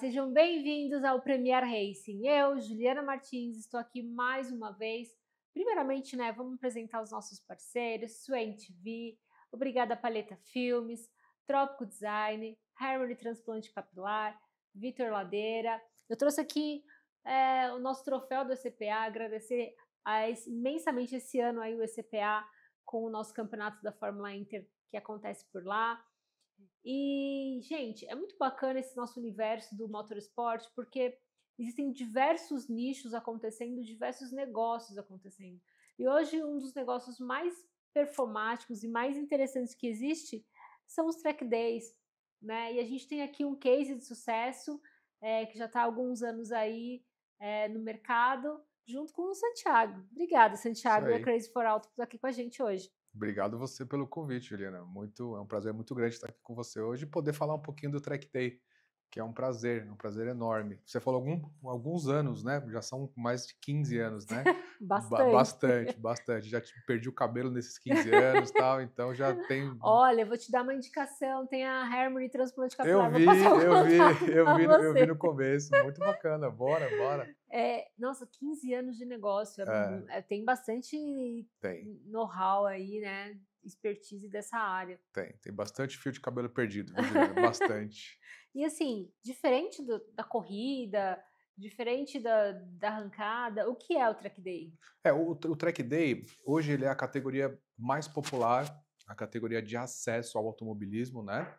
sejam bem-vindos ao Premier Racing. Eu, Juliana Martins, estou aqui mais uma vez. Primeiramente, vamos apresentar os nossos parceiros, Swain TV, Obrigada Paleta Filmes, Trópico Design, Harmony Transplante Capilar, Vitor Ladeira. Eu trouxe aqui o nosso troféu do ECPA, agradecer imensamente esse ano aí o ECPA com o nosso campeonato da Fórmula Inter que acontece por lá. E, gente, é muito bacana esse nosso universo do motorsport, porque existem diversos nichos acontecendo, diversos negócios acontecendo. E hoje um dos negócios mais performáticos e mais interessantes que existe são os track days, né? E a gente tem aqui um case de sucesso que já está há alguns anos aí no mercado, junto com o Santiago. Obrigada, Santiago, e a Crazy for Auto por estar aqui com a gente hoje. Obrigado você pelo convite, Juliana. É um prazer muito grande estar aqui com você hoje e poder falar um pouquinho do Track Day, que é um prazer enorme. Você falou alguns anos, né? Já são mais de 15 anos, né? Bastante. Já perdi o cabelo nesses 15 anos e tal, então já tem... Olha, vou te dar uma indicação, tem a Harmony Transplante Capilar. Eu vi no começo, muito bacana, bora. Nossa, 15 anos de negócio, tem bastante know-how aí, né? Expertise dessa área. Tem bastante fio de cabelo perdido, viu, Juliana? Bastante. E assim, diferente da corrida, diferente da arrancada, o que é o Track Day? O Track Day, hoje ele é a categoria mais popular, a categoria de acesso ao automobilismo, né?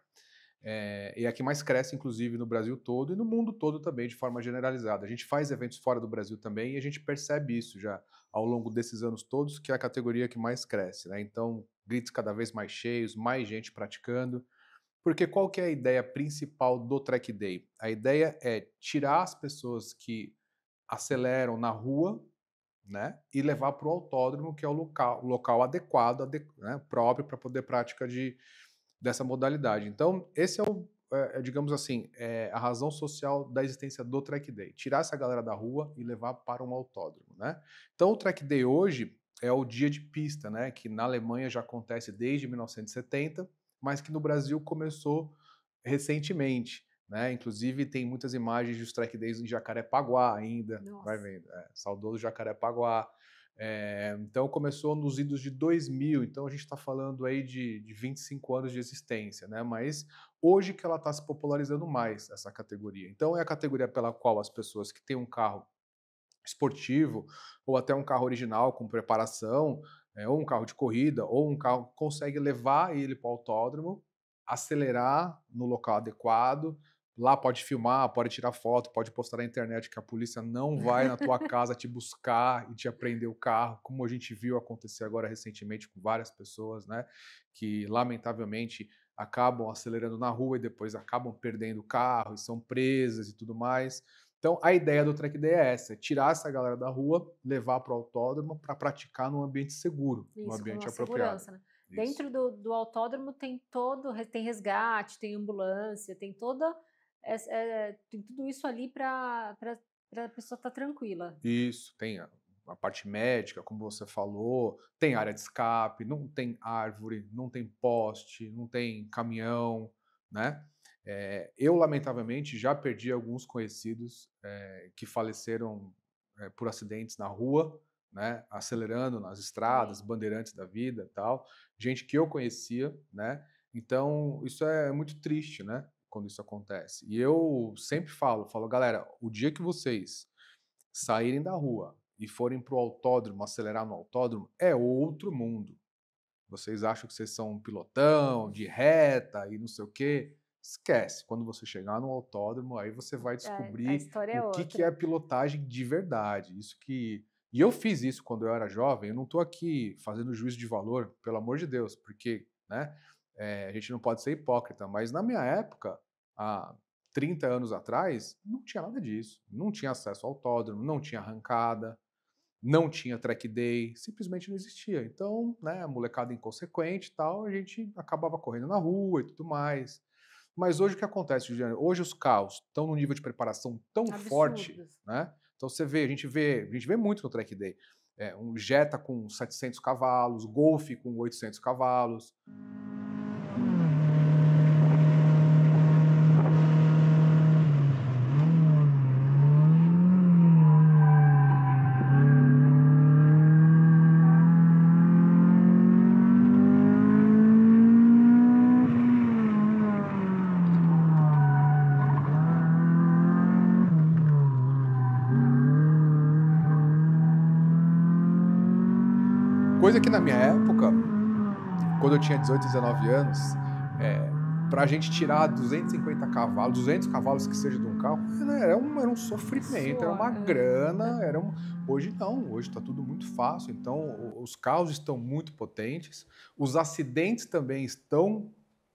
E é a que mais cresce, inclusive, no Brasil todo e no mundo todo também, de forma generalizada. A gente faz eventos fora do Brasil também e a gente percebe isso já ao longo desses anos todos, que é a categoria que mais cresce, né? Então, grids cada vez mais cheios, mais gente praticando. Porque qual que é a ideia principal do Track Day? A ideia é tirar as pessoas que aceleram na rua, né, e levar para o autódromo, que é o local adequado, né, próprio para poder prática dessa modalidade. Então, esse é digamos assim, a razão social da existência do Track Day. Tirar essa galera da rua e levar para um autódromo, né? Então, o Track Day hoje é o dia de pista, né, que na Alemanha já acontece desde 1970, mas que no Brasil começou recentemente, né? Inclusive tem muitas imagens dos Track Days em Jacarepaguá ainda, Nossa. vai vendo, saudoso Jacarepaguá. Então começou nos idos de 2000, então a gente está falando aí de 25 anos de existência, né? Mas hoje que ela está se popularizando mais, essa categoria. Então é a categoria pela qual as pessoas que têm um carro esportivo, ou até um carro original com preparação, ou um carro de corrida, ou um carro que consegue levar ele para o autódromo, acelerar no local adequado, lá pode filmar, pode tirar foto, pode postar na internet, que a polícia não vai na tua casa te buscar e te apreender o carro, como a gente viu acontecer agora recentemente com várias pessoas, né, que lamentavelmente acabam acelerando na rua e depois acabam perdendo o carro e são presas e tudo mais. Então, a ideia do Track Day é essa, tirar essa galera da rua, levar para o autódromo para praticar num ambiente seguro, num ambiente apropriado. Segurança, né? Dentro do autódromo tem resgate, tem ambulância, tem tem tudo isso ali para a pessoa estar tranquila. Isso, tem a parte médica, como você falou, tem área de escape, não tem árvore, não tem poste, não tem caminhão, né? Eu, lamentavelmente, já perdi alguns conhecidos que faleceram por acidentes na rua, né? Acelerando nas estradas, bandeirantes da vida e tal. Gente que eu conhecia, né? Então, isso é muito triste, né? Quando isso acontece. E eu sempre falo, galera, o dia que vocês saírem da rua e forem para o autódromo, acelerar no autódromo, é outro mundo. Vocês acham que vocês são um pilotão de reta e não sei o quê? Esquece. Quando você chegar no autódromo, aí você vai descobrir o que é pilotagem de verdade. E eu fiz isso quando eu era jovem. Eu não estou aqui fazendo juízo de valor, pelo amor de Deus, porque, né, a gente não pode ser hipócrita. Mas na minha época, há 30 anos atrás, não tinha nada disso. Não tinha acesso ao autódromo, não tinha arrancada, não tinha track day, simplesmente não existia. Então, né, a molecada inconsequente e tal, a gente acabava correndo na rua e tudo mais. Mas hoje o que acontece, Juliana? Hoje os carros estão num nível de preparação tão forte, né? Então a gente vê muito no track day. Um Jetta com 700 cavalos, Golf com 800 cavalos. Coisa que na minha época, quando eu tinha 18, 19 anos, pra gente tirar 250 cavalos, 200 cavalos que seja de um carro, era um sofrimento, era Suor, uma grana, hoje não, hoje está tudo muito fácil, então os carros estão muito potentes, os acidentes também estão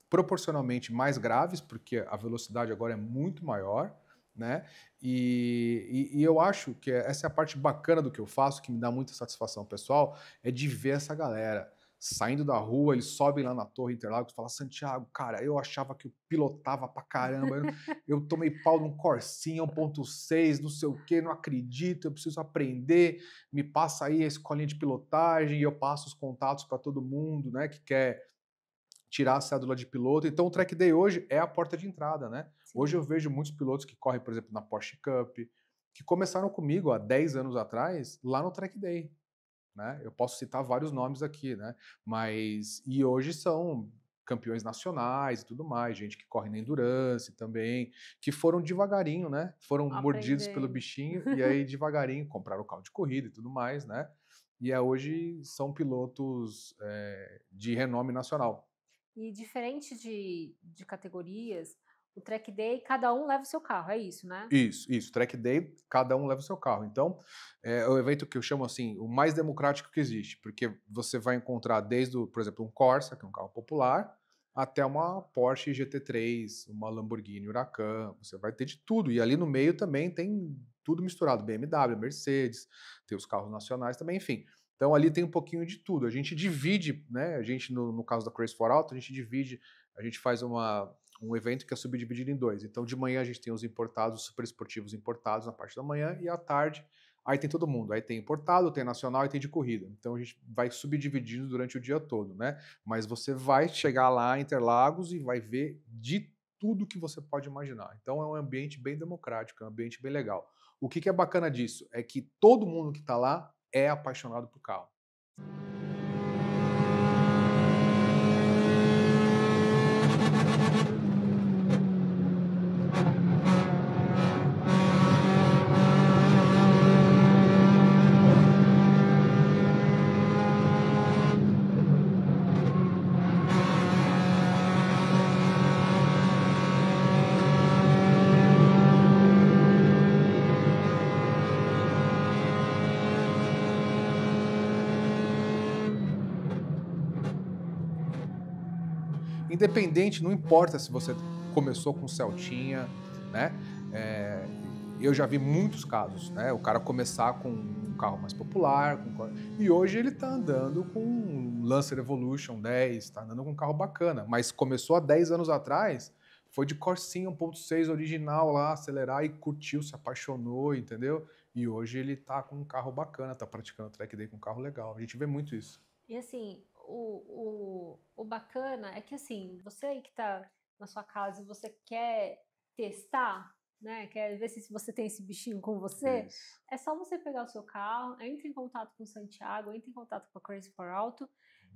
proporcionalmente mais graves, porque a velocidade agora é muito maior, né? E eu acho que essa é a parte bacana do que eu faço, que me dá muita satisfação pessoal, é de ver essa galera saindo da rua, eles sobem lá na Torre Interlagos e falam: Santiago, cara, eu achava que eu pilotava pra caramba, eu tomei pau num Corsinha 1.6, não sei o que, não acredito, eu preciso aprender, me passa aí a escolinha de pilotagem e eu passo os contatos para todo mundo, né, que quer tirar a cédula de piloto. Então o Track Day hoje é a porta de entrada, né? Hoje eu sim. vejo muitos pilotos que correm, por exemplo, na Porsche Cup, que começaram comigo há 10 anos atrás, lá no Track Day, né? Eu posso citar vários nomes aqui, né? E hoje são campeões nacionais e tudo mais, gente que corre na Endurance também, que foram devagarinho, né? Foram mordidos pelo Aprendendo. bichinho e aí devagarinho compraram o carro de corrida e tudo mais, né? E hoje são pilotos de renome nacional. E diferente de categorias, o Track Day, cada um leva o seu carro, é isso, né? Isso. Track Day, cada um leva o seu carro. Então, é o evento que eu chamo assim, o mais democrático que existe, porque você vai encontrar desde, por exemplo, um Corsa, que é um carro popular, até uma Porsche GT3, uma Lamborghini Huracan, você vai ter de tudo. E ali no meio também tem tudo misturado, BMW, Mercedes, tem os carros nacionais também, enfim. Então ali tem um pouquinho de tudo. A gente divide, né? A gente, no caso da Crazy for Auto, a gente divide, a gente faz um evento que é subdividido em dois. Então, de manhã a gente tem os importados, os super esportivos importados na parte da manhã, e à tarde aí tem todo mundo. Aí tem importado, tem nacional e tem de corrida. Então a gente vai subdividindo durante o dia todo, né? Mas você vai chegar lá em Interlagos e vai ver de tudo que você pode imaginar. Então é um ambiente bem democrático, é um ambiente bem legal. O que é bacana disso é que todo mundo que está lá é apaixonado por carro. Independente, não importa se você começou com Celtinha, né? É, eu já vi muitos casos, né? O cara começar com um carro mais popular, e hoje ele tá andando com um Lancer Evolution 10, tá andando com um carro bacana, mas começou há 10 anos atrás, foi de Corsinha 1.6 original lá, acelerar e curtiu, se apaixonou, entendeu? E hoje ele tá com um carro bacana, tá praticando track day com um carro legal. A gente vê muito isso. E assim, o bacana é que assim, você aí que tá na sua casa e você quer testar, né? Quer ver se você tem esse bichinho com você, Isso. é só você pegar o seu carro, entre em contato com o Santiago, entre em contato com a Crazy for Auto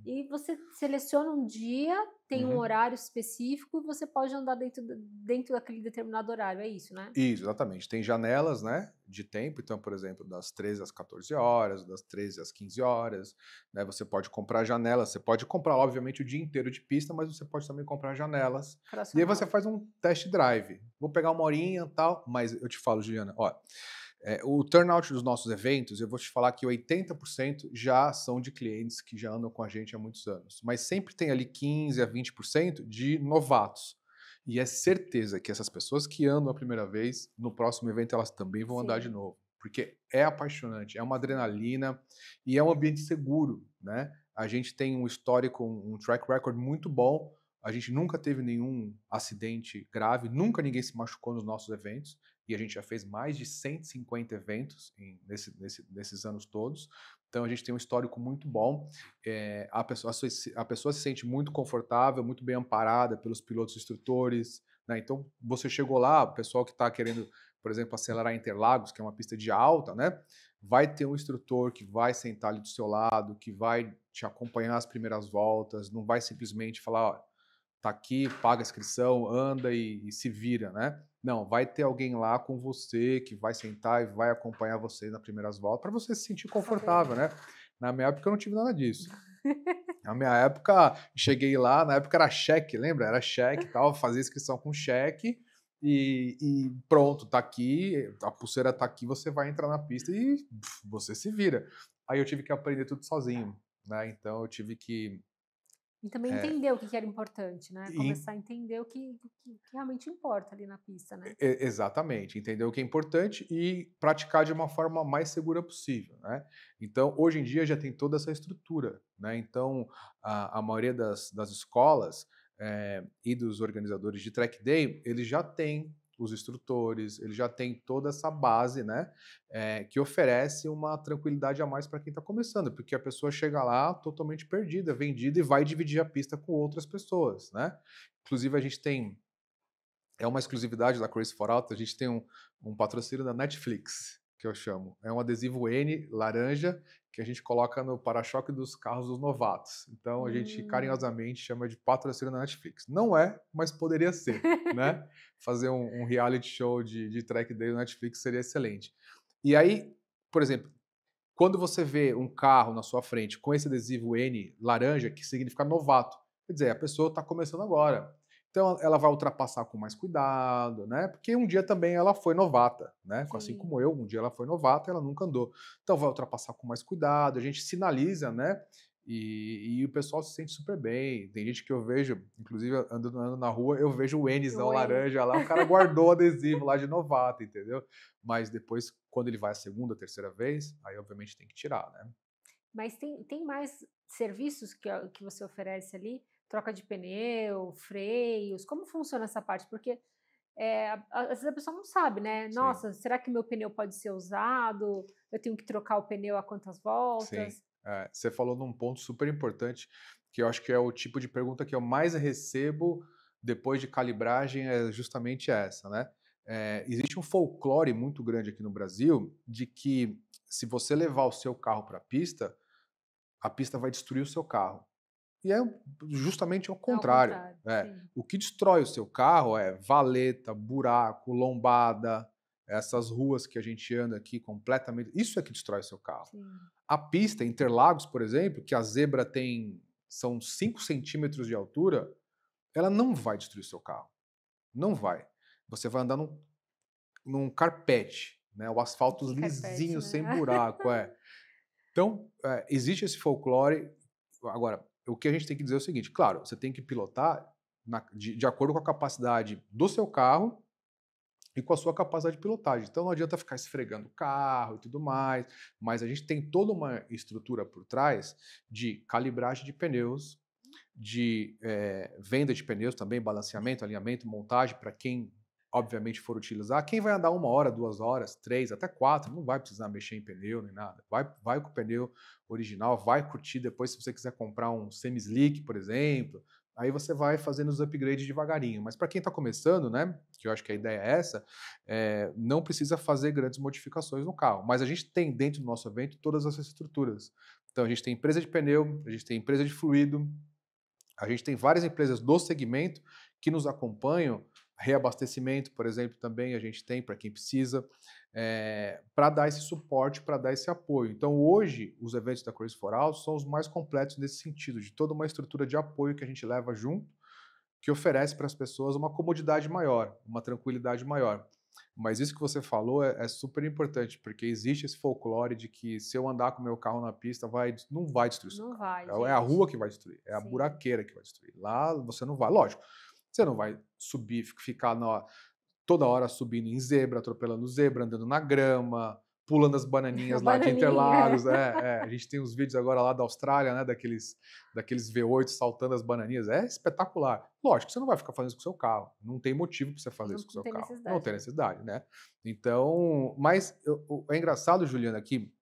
e você seleciona um dia, tem um Uhum. horário específico e você pode andar dentro daquele determinado horário, é isso, né? Isso, exatamente. Tem janelas, né, de tempo, então, por exemplo, das 13 às 14 horas, das 13 às 15 horas, né, você pode comprar janelas, você pode comprar, obviamente, o dia inteiro de pista, mas você pode também comprar janelas, e aí você Fracionado. faz um test drive. Vou pegar uma horinha e tal, mas eu te falo, Juliana, ó, o turnout dos nossos eventos, eu vou te falar que 80% já são de clientes que já andam com a gente há muitos anos, mas sempre tem ali 15 a 20% de novatos. E é certeza que essas pessoas que andam a primeira vez, no próximo evento elas também vão andar de Sim. novo, porque é apaixonante, é uma adrenalina e é um ambiente seguro, né? A gente tem um histórico, um track record muito bom. A gente nunca teve nenhum acidente grave, nunca ninguém se machucou nos nossos eventos e a gente já fez mais de 150 eventos nesses anos todos. Então a gente tem um histórico muito bom. A pessoa se sente muito confortável, muito bem amparada pelos pilotos instrutores, né? Então você chegou lá, o pessoal que está querendo, por exemplo, acelerar em Interlagos, que é uma pista de alta, né? Vai ter um instrutor que vai sentar ali do seu lado, que vai te acompanhar as primeiras voltas, não vai simplesmente falar, ó, tá aqui, paga a inscrição, anda e se vira, né? Não, vai ter alguém lá com você que vai sentar e vai acompanhar você nas primeiras voltas para você se sentir Saber. confortável, né? Na minha época eu não tive nada disso. Na minha época, cheguei lá, na época era cheque, lembra? Era cheque e tal, fazia inscrição com cheque e pronto, tá aqui, a pulseira tá aqui, você vai entrar na pista e você se vira. Aí eu tive que aprender tudo sozinho, né? Então eu tive que E também é, entender o que que era importante, né, e- começar a entender o que realmente importa ali na pista, né. exatamente, entender o que é importante e praticar de uma forma mais segura possível, né? Então, hoje em dia já tem toda essa estrutura, né? Então, a maioria das escolas e dos organizadores de track day, eles já têm os instrutores, eles já têm toda essa base, né? Que oferece uma tranquilidade a mais para quem está começando, porque a pessoa chega lá totalmente perdida, vendida e vai dividir a pista com outras pessoas, né? Inclusive, a gente tem uma exclusividade da Crazy for Auto, a gente tem um patrocínio da Netflix, que eu chamo. É um adesivo N laranja que a gente coloca no para-choque dos carros dos novatos. Então a gente Hum. carinhosamente chama de patrocínio da Netflix. Não é, mas poderia ser, né? Fazer um reality show de track day no Netflix seria excelente. E aí, por exemplo, quando você vê um carro na sua frente com esse adesivo N laranja, que significa novato, quer dizer, a pessoa está começando agora. Então ela vai ultrapassar com mais cuidado, né? Porque um dia também ela foi novata, né? Assim Sim. como eu, um dia ela foi novata, ela nunca andou. Então vai ultrapassar com mais cuidado, a gente sinaliza, né? E o pessoal se sente super bem. Tem gente que eu vejo, inclusive andando na rua, eu vejo o Nzão O N. laranja lá, o cara guardou o adesivo lá de novato, entendeu? Mas depois, quando ele vai a segunda, terceira vez, aí obviamente tem que tirar, né? Mas tem mais serviços que você oferece ali? Troca de pneu, freios, como funciona essa parte? Porque, às vezes a pessoa não sabe, né, Sim, "Nossa, será que meu pneu pode ser usado? Eu tenho que trocar o pneu a quantas sim. voltas?" Você falou num ponto super importante, que eu acho que é o tipo de pergunta que eu mais recebo depois de calibragem, é justamente essa, né? Existe um folclore muito grande aqui no Brasil de que se você levar o seu carro para a pista vai destruir o seu carro. E é justamente ao Não, ao contrário. contrário, É. sim, O que destrói o seu carro é valeta, buraco, lombada, essas ruas que a gente anda aqui completamente. Isso é que destrói o seu carro. sim. A pista, Interlagos, por exemplo, que a zebra tem, são 5 centímetros de altura, ela não vai destruir o seu carro. Não vai. Você vai andar num carpete, né? O O asfalto que carpete, lisinho, né. sem buraco. Então, existe esse folclore. Agora, o que a gente tem que dizer é o seguinte: claro, você tem que pilotar de acordo com a capacidade do seu carro e com a sua capacidade de pilotagem. Então, não adianta ficar esfregando o carro e tudo mais, mas a gente tem toda uma estrutura por trás de calibragem de pneus, de venda de pneus também, balanceamento, alinhamento, montagem para quem obviamente for utilizar. Quem vai andar 1 hora, 2 horas, 3, até 4, não vai precisar mexer em pneu nem nada. Vai com o pneu original, vai curtir depois se você quiser comprar um semi-slick, por exemplo. Aí você vai fazendo os upgrades devagarinho. Mas para quem está começando, né, que eu acho que a ideia é essa, não precisa fazer grandes modificações no carro. Mas a gente tem dentro do nosso evento todas essas estruturas. Então a gente tem empresa de pneu, a gente tem empresa de fluido, a gente tem várias empresas do segmento que nos acompanham, reabastecimento, por exemplo, também a gente tem para quem precisa, para dar esse suporte, para dar esse apoio. Então, hoje, os eventos da Crazy for All são os mais completos nesse sentido, de toda uma estrutura de apoio que a gente leva junto, que oferece para as pessoas uma comodidade maior, uma tranquilidade maior. Mas isso que você falou é super importante, porque existe esse folclore de que se eu andar com o meu carro na pista, não vai destruir o seu Não carro. vai, É a rua gente. que vai destruir, é a Sim. buraqueira que vai destruir. Lá você não vai. Lógico, você não vai subir, ficar toda hora subindo em zebra, atropelando zebra, andando na grama, pulando as A bananinhas lá de bananinha. Interlagos. A gente tem uns vídeos agora lá da Austrália, né, daqueles V8 saltando as bananinhas. É espetacular. Lógico, você não vai ficar fazendo isso com o seu carro. Não tem motivo para você fazer isso com o Não seu tem carro. Não necessidade tem mesmo. necessidade, né? Então, mas é engraçado, Juliana, que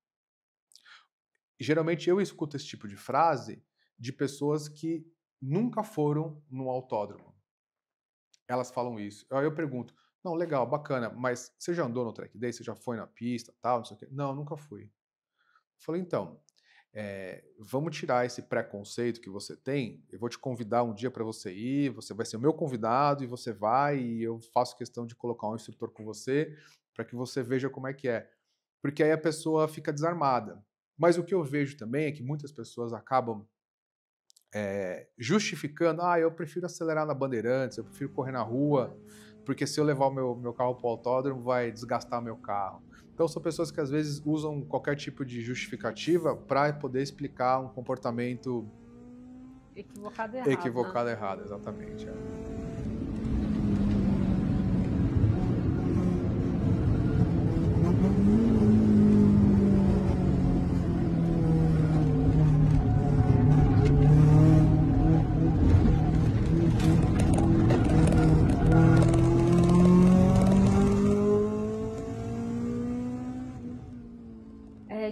geralmente eu escuto esse tipo de frase de pessoas que nunca foram no autódromo. Elas falam isso. Aí eu pergunto: "Não, legal, bacana, mas você já andou no track day? Você já foi na pista, tal, não sei o quê?". "Não, nunca fui". Eu falei: "Então, vamos tirar esse preconceito que você tem, eu vou te convidar um dia para você ir, você vai ser o meu convidado e você vai e eu faço questão de colocar um instrutor com você, para que você veja como é que é". Porque aí a pessoa fica desarmada. Mas o que eu vejo também é que muitas pessoas acabam justificando, eu prefiro acelerar na Bandeirantes, eu prefiro correr na rua, porque se eu levar o meu carro para o autódromo vai desgastar meu carro. Então são pessoas que às vezes usam qualquer tipo de justificativa para poder explicar um comportamento Equivocado e errado, né? equivocado, errado, exatamente.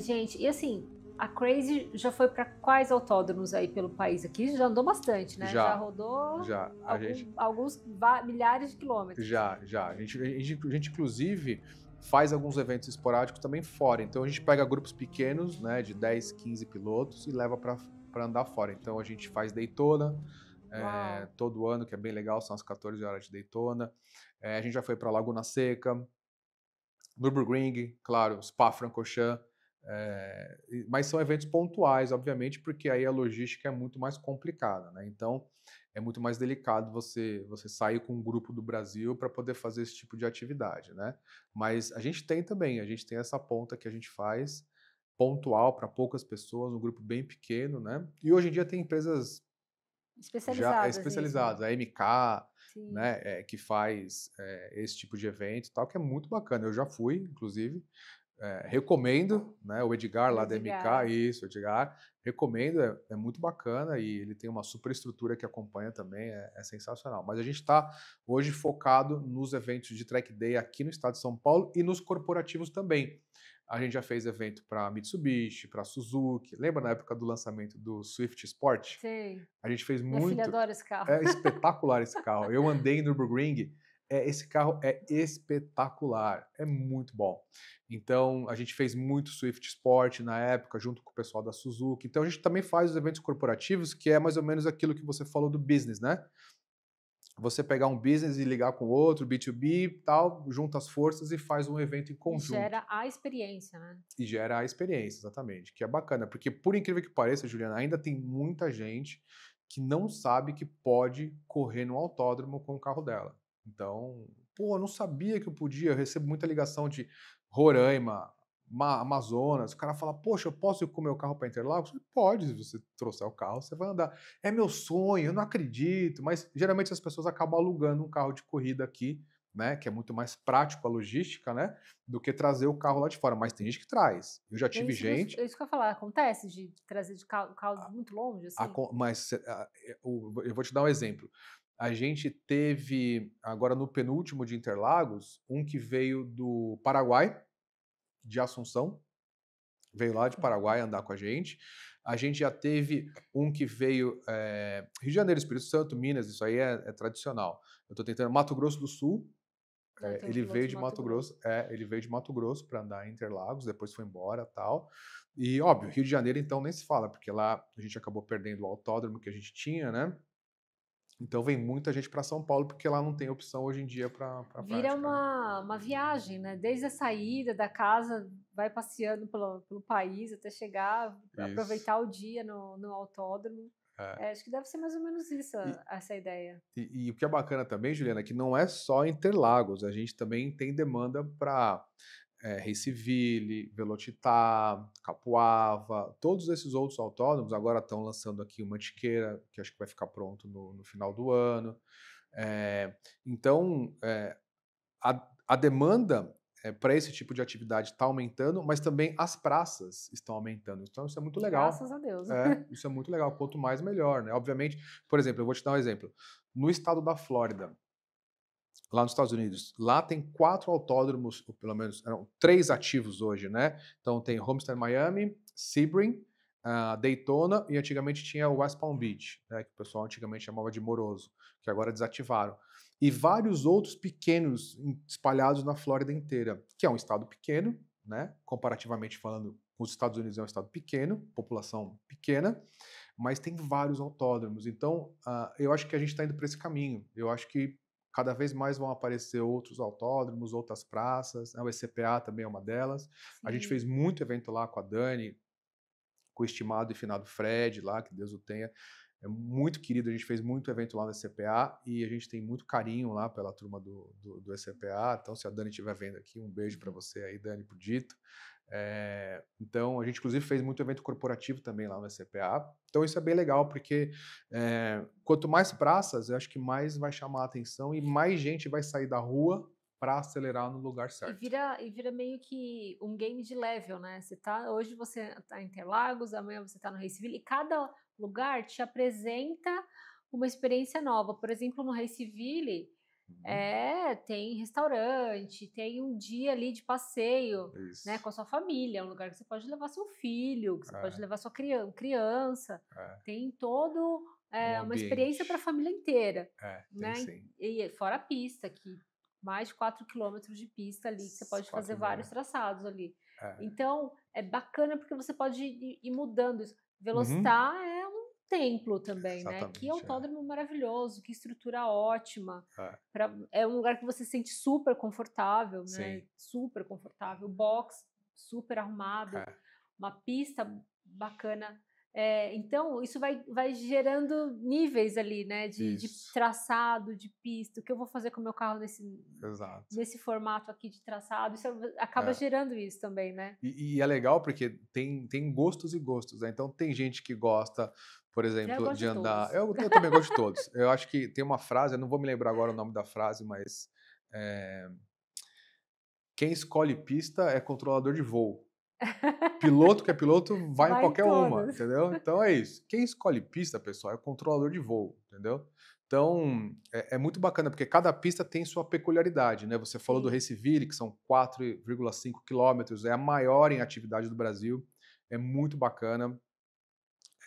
Gente, e assim, a Crazy já foi para quais autódromos aí pelo país aqui? Já andou bastante, né? Já rodou Já, a gente, alguns milhares de quilômetros. já. A gente, inclusive, faz alguns eventos esporádicos também fora. Então, a gente pega grupos pequenos, né, de 10, 15 pilotos e leva para andar fora. Então, a gente faz Daytona todo ano, que é bem legal, são as 14 horas de Daytona. A gente já foi para Laguna Seca, Nürburgring, claro, Spa-Francorchamps. Mas são eventos pontuais, obviamente, porque aí a logística é muito mais complicada, né? Então, é muito mais delicado você sair com um grupo do Brasil para poder fazer esse tipo de atividade, né? Mas a gente tem essa ponta que a gente faz pontual para poucas pessoas, um grupo bem pequeno, né? E hoje em dia tem empresas já especializadas, a MK, Sim. né, que faz esse tipo de evento e tal, que é muito bacana. Eu já fui, inclusive, recomendo, né, o Edgar lá da MK, isso, Edgar, recomendo, é muito bacana e ele tem uma superestrutura que acompanha também, é sensacional. Mas a gente está hoje focado nos eventos de Track Day aqui no estado de São Paulo e nos corporativos também. A gente já fez evento para Mitsubishi, para Suzuki. Lembra na época do lançamento do Swift Sport? Sim. A gente fez Minha filha muito. adora esse carro. É espetacular esse carro. Eu andei em Nürburgring. Esse carro é espetacular. É muito bom. Então, a gente fez muito Swift Sport na época, junto com o pessoal da Suzuki. Então, a gente também faz os eventos corporativos, que é mais ou menos aquilo que você falou do business, né? Você pegar um business e ligar com outro, B2B, tal, junta as forças e faz um evento em conjunto. E gera a experiência, né? E gera a experiência, exatamente, que é bacana. Porque, por incrível que pareça, Juliana, ainda tem muita gente que não sabe que pode correr no autódromo com o carro dela. Então, eu não sabia que eu podia. Eu recebo muita ligação de Roraima, Amazonas. O cara fala, poxa, eu posso ir com o meu carro para Interlagos? Você pode, se você trouxer o carro, você vai andar. É meu sonho, eu não acredito. Mas, geralmente, as pessoas acabam alugando um carro de corrida aqui, né, que é muito mais prático a logística, né, do que trazer o carro lá de fora. Mas tem gente que traz. Eu já tive gente... Isso que eu ia falar, acontece de trazer de carro muito longe, assim? Mas eu vou te dar um exemplo. A gente teve, agora no penúltimo de Interlagos, um que veio do Paraguai, de Assunção, veio lá de Paraguai andar com a gente. A gente já teve um que veio Rio de Janeiro, Espírito Santo, Minas, isso aí é tradicional. Eu estou tentando Mato Grosso do Sul. Ele veio de Mato Grosso, ele veio de Mato Grosso para andar em Interlagos, depois foi embora, tal. E óbvio, Rio de Janeiro então nem se fala, porque lá a gente acabou perdendo o autódromo que a gente tinha, né? Então vem muita gente para São Paulo porque lá não tem opção hoje em dia para Vira uma viagem, né? Desde a saída da casa, vai passeando pelo país até chegar, aproveitar o dia no autódromo. Acho que deve ser mais ou menos isso, essa ideia. E o que é bacana também, Juliana, é que não é só Interlagos, a gente também tem demanda para Recife, Velocitar, Capuava, todos esses outros autódromos agora estão lançando aqui o Mantiqueira, que acho que vai ficar pronto no final do ano. Então, a demanda para esse tipo de atividade está aumentando, mas também as praças estão aumentando. Então, isso é muito legal. Graças a Deus. Isso é muito legal. Quanto mais, melhor, né? Obviamente, por exemplo, eu vou te dar um exemplo. No estado da Flórida, lá nos Estados Unidos, lá tem 4 autódromos, ou pelo menos eram 3 ativos hoje, né? Então tem Homestead Miami, Sebring, Daytona e antigamente tinha o West Palm Beach, né, que o pessoal antigamente chamava de Moroso, que agora desativaram. E vários outros pequenos espalhados na Flórida inteira, que é um estado pequeno, né? Comparativamente falando, os Estados Unidos é um estado pequeno, população pequena, mas tem vários autódromos. Então, eu acho que a gente está indo para esse caminho. Eu acho que cada vez mais vão aparecer outros autódromos, outras praças, né? O ECPA também é uma delas. Sim. A gente fez muito evento lá com a Dani, com o estimado e finado Fred lá, que Deus o tenha. É muito querido, a gente fez muito evento lá no ECPA e a gente tem muito carinho lá pela turma do ECPA. Então, se a Dani estiver vendo aqui, um beijo para você aí, Dani, pro Dito. Então, a gente inclusive fez muito evento corporativo também lá no ECPA. Então, isso é bem legal, porque quanto mais praças, eu acho que mais vai chamar a atenção e mais gente vai sair da rua para acelerar no lugar E certo. vira meio que um game de level, né? Hoje você tá em Interlagos, amanhã você tá no Raceville, e cada lugar te apresenta uma experiência nova. Por exemplo, no Raceville, Uhum. tem restaurante, tem um dia ali de passeio, né, Isso. com a sua família, é um lugar que você pode levar seu filho, que você pode É, levar sua criança, é. tem todo Um uma experiência para a ambiente. família inteira, Tem né? sim. E fora a pista, que mais de 4 quilômetros de pista ali, que você pode fazer Quatro e vários meia. traçados ali. É. Então, é bacana porque você pode ir mudando isso. Uhum. Velocitar é um templo também, né? Que Exatamente, autódromo maravilhoso, que estrutura ótima. é. É um lugar que você se sente super confortável, né? Sim, Super confortável. Box super arrumado, é. uma pista bacana. Então, isso vai gerando níveis ali, né? De Isso, traçado, de pista. O que eu vou fazer com o meu carro exato. nesse formato aqui de traçado? Isso acaba É. gerando isso também, né? E é legal porque tem gostos e gostos, né? Então tem gente que gosta, por Eu exemplo, gosto de de andar. todos. Eu também gosto de todos. Eu acho que tem uma frase, eu não vou me lembrar agora o nome da frase, mas é, quem escolhe pista é controlador de voo. Piloto que é piloto vai em Vai em qualquer uma, todas. entendeu? Então é isso. Quem escolhe pista, pessoal, é o controlador de voo, entendeu? Então é muito bacana, porque cada pista tem sua peculiaridade, né? Você falou do Sim. Raceville, que são 4,5 quilômetros, é a maior em atividade do Brasil, é muito bacana.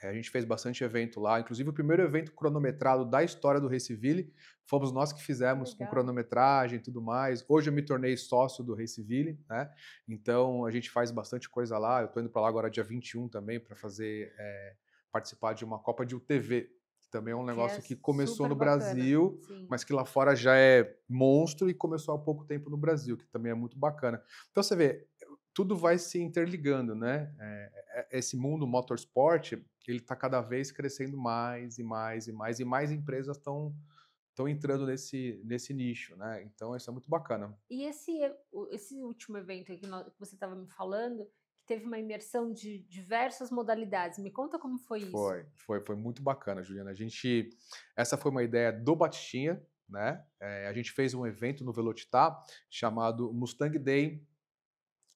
A gente fez bastante evento lá, inclusive o primeiro evento cronometrado da história do Raceville, fomos nós que Que fizemos com legal. cronometragem e tudo mais. Hoje eu me tornei sócio do Raceville, né? Então a gente faz bastante coisa lá. Eu estou indo para lá agora dia 21 também para fazer participar de uma Copa de UTV, que também é um Que é negócio que começou super no bacana. Brasil, Sim. mas que lá fora já é monstro e começou há pouco tempo no Brasil, que também é muito bacana. Então você vê, tudo vai se interligando, né? Esse mundo motorsport, ele está cada vez crescendo mais e mais e mais, e mais empresas estão entrando nesse nicho, né? Então isso é muito bacana. E esse último evento aí que você estava me falando, que teve uma imersão de diversas modalidades. Me conta como foi isso. Foi muito bacana, Juliana. Essa foi uma ideia do Batistinha, né? A gente fez um evento no Velocitar chamado Mustang Day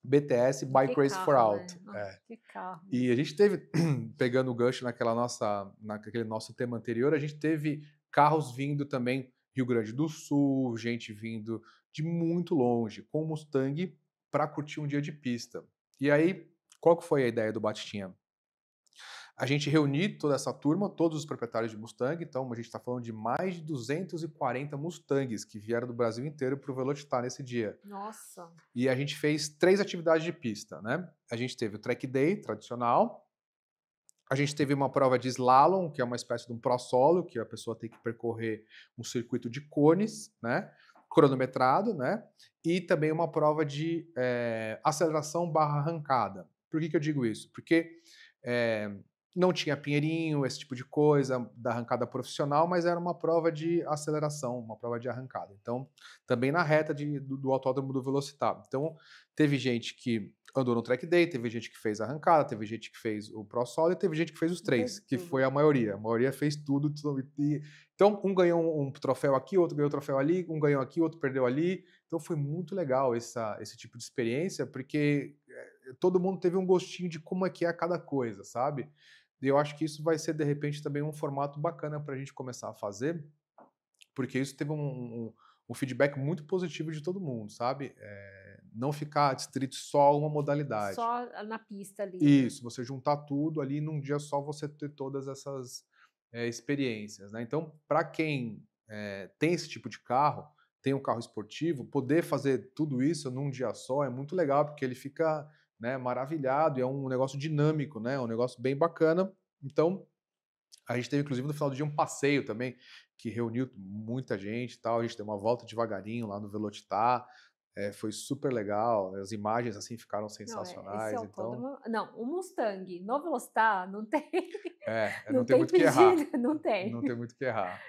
BTS E que Bike Race for carro, Out. né? Nossa, que carro. E a gente teve, pegando o gancho naquele nosso tema anterior, a gente teve carros vindo também Rio Grande do Sul, gente vindo de muito longe, com Mustang para curtir um dia de pista. E aí, qual que foi a ideia do Batistinha? A gente reunir toda essa turma, todos os proprietários de Mustang, então a gente está falando de mais de 240 Mustangs que vieram do Brasil inteiro para o Velocitar nesse dia. Nossa, E a gente fez 3 atividades de pista, né? A gente teve o Track Day tradicional, a gente teve uma prova de slalom, que é uma espécie de um pro solo, que a pessoa tem que percorrer um circuito de cones, né? Cronometrado, né? E também uma prova de aceleração barra arrancada. Por que eu digo isso? Porque é, não tinha pinheirinho, esse tipo de coisa, da arrancada profissional, mas era uma prova de aceleração, uma prova de arrancada. Então, também na reta do autódromo do Velocitar. Então, teve gente que andou no track day, teve gente que fez a arrancada, teve gente que fez o pro solo e teve gente que fez os três, fez que foi tudo. a maioria. A maioria fez tudo. Então, um ganhou um troféu aqui, outro ganhou um troféu ali, um ganhou aqui, outro perdeu ali. Então, foi muito legal esse tipo de experiência, porque todo mundo teve um gostinho de como é que é cada coisa, sabe? E eu acho que isso vai ser, de repente, também um formato bacana para a gente começar a fazer, porque isso teve um feedback muito positivo de todo mundo, sabe? Não ficar distrito só a uma modalidade. Só na pista ali, né? Isso, você juntar tudo ali num dia só, você ter todas essas experiências, né? Então, para quem tem esse tipo de carro, tem um carro esportivo, poder fazer tudo isso num dia só é muito legal, porque ele fica, né, maravilhado e é um negócio dinâmico, né? É um negócio bem bacana. Então, a gente teve, inclusive, no final do dia um passeio também, que reuniu muita gente e tal. A gente deu uma volta devagarinho lá no Velocitar. foi super legal, as imagens assim ficaram Não, esse sensacionais, então autódromo não, o Mustang no Velocitar não tem não não tem tem muito o que errar, pedida, não tem. não tem muito o que errar.